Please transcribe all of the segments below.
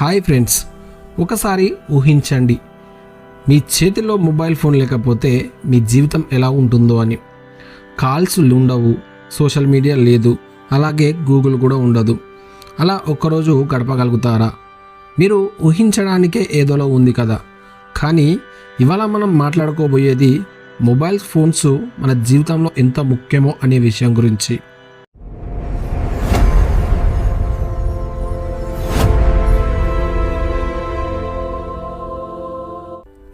Hi friends, ఒకసారి ఊహించండి, మీ చేతిలో మొబైల్ ఫోన్ లేకపోతే మీ జీవితం ఎలా ఉంటుందో అని. కాల్స్ ఉండవు, సోషల్ మీడియా లేదు, అలాగే గూగుల్ కూడా ఉండదు. అలా ఒక్కరోజు గడపగలుగుతారా? మీరు ఊహించడానికే ఏదోలో ఉంది కదా. కానీ ఇవాళ మనం మాట్లాడుకోబోయేది మొబైల్ ఫోన్స్ మన జీవితంలో ఎంత ముఖ్యమో అనే విషయం గురించి.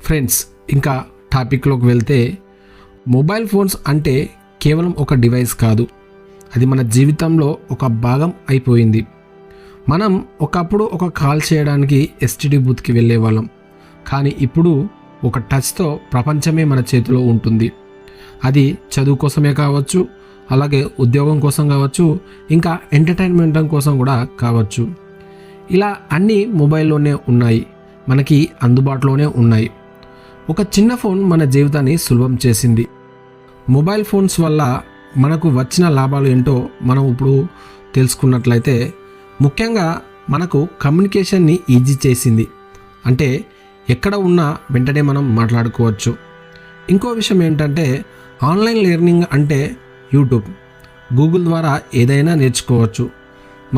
ఫ్రెండ్స్, ఇంకా టాపిక్లోకి వెళ్తే, మొబైల్ ఫోన్స్ అంటే కేవలం ఒక డివైస్ కాదు, అది మన జీవితంలో ఒక భాగం అయిపోయింది. మనం ఒకప్పుడు ఒక కాల్ చేయడానికి ఎస్టీడీ బూత్కి వెళ్ళేవాళ్ళం, కానీ ఇప్పుడు ఒక టచ్తో ప్రపంచమే మన చేతిలో ఉంటుంది. అది చదువు కోసమే కావచ్చు, అలాగే ఉద్యోగం కోసం కావచ్చు, ఇంకా ఎంటర్టైన్మెంట్ కోసం కూడా కావచ్చు. ఇలా అన్నీ మొబైల్లోనే ఉన్నాయి, మనకి అందుబాటులోనే ఉన్నాయి. ఒక చిన్న ఫోన్ మన జీవితాన్ని సులభం చేసింది. మొబైల్ ఫోన్స్ వల్ల మనకు వచ్చిన లాభాలు ఏంటో మనం ఇప్పుడు తెలుసుకున్నట్లయితే, ముఖ్యంగా మనకు కమ్యూనికేషన్ని ఈజీ చేసింది. అంటే ఎక్కడ ఉన్నా వెంటనే మనం మాట్లాడుకోవచ్చు. ఇంకో విషయం ఏంటంటే, ఆన్లైన్ లెర్నింగ్ అంటే యూట్యూబ్, గూగుల్ ద్వారా ఏదైనా నేర్చుకోవచ్చు.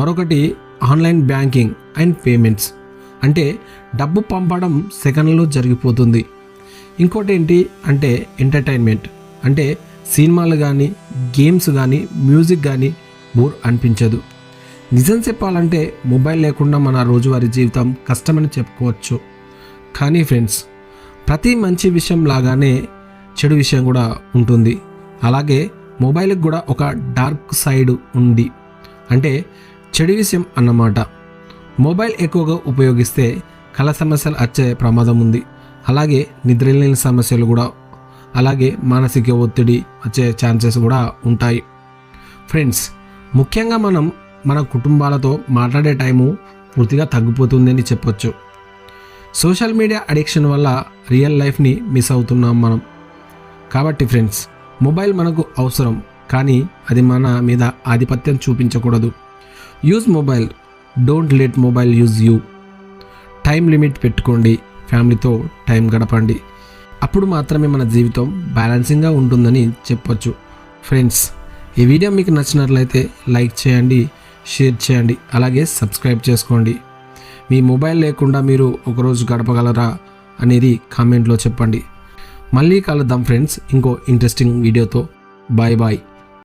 మరొకటి ఆన్లైన్ బ్యాంకింగ్ అండ్ పేమెంట్స్, అంటే డబ్బు పంపడం సెకండ్లో జరిగిపోతుంది. ఇంకోటి ఏంటి అంటే ఎంటర్టైన్మెంట్, అంటే సినిమాలు కానీ, గేమ్స్ కానీ, మ్యూజిక్ కానీ బోర్ అనిపించదు. నిజం చెప్పాలంటే మొబైల్ లేకుండా మన రోజువారీ జీవితం కష్టమని చెప్పుకోవచ్చు. కానీ ఫ్రెండ్స్, ప్రతి మంచి విషయం లాగానే చెడు విషయం కూడా ఉంటుంది. అలాగే మొబైల్కి కూడా ఒక డార్క్ సైడ్ ఉంది, అంటే చెడు విషయం అన్నమాట. మొబైల్ ఎక్కువగా ఉపయోగిస్తే కళ్ళ సమస్యలు వచ్చే ప్రమాదం ఉంది. అలాగే నిద్రలేని సమస్యలు కూడా, అలాగే మానసిక ఒత్తిడి వచ్చే ఛాన్సెస్ కూడా ఉంటాయి. ఫ్రెండ్స్, ముఖ్యంగా మనం మన కుటుంబాలతో మాట్లాడే టైము పూర్తిగా తగ్గిపోతుందని చెప్పొచ్చు. సోషల్ మీడియా అడిక్షన్ వల్ల రియల్ లైఫ్ని మిస్ అవుతున్నాం మనం. కాబట్టి ఫ్రెండ్స్, మొబైల్ మనకు అవసరం, కానీ అది మన మీద ఆధిపత్యం చూపించకూడదు. Use mobile, don't let mobile use you. Time limit పెట్టుకోండి, ఫ్యామిలీతో టైం గడపండి. అప్పుడు మాత్రమే మన జీవితం బ్యాలెన్సింగ్గా ఉంటుందని చెప్పొచ్చు. ఫ్రెండ్స్, ఈ వీడియో మీకు నచ్చినట్లయితే లైక్ చేయండి, షేర్ చేయండి, అలాగే సబ్స్క్రైబ్ చేసుకోండి. మీ మొబైల్ లేకుండా మీరు ఒకరోజు గడపగలరా అనేది కామెంట్లో చెప్పండి. మళ్ళీ కలుద్దాం ఫ్రెండ్స్, ఇంకో ఇంట్రెస్టింగ్ వీడియోతో. Bye bye.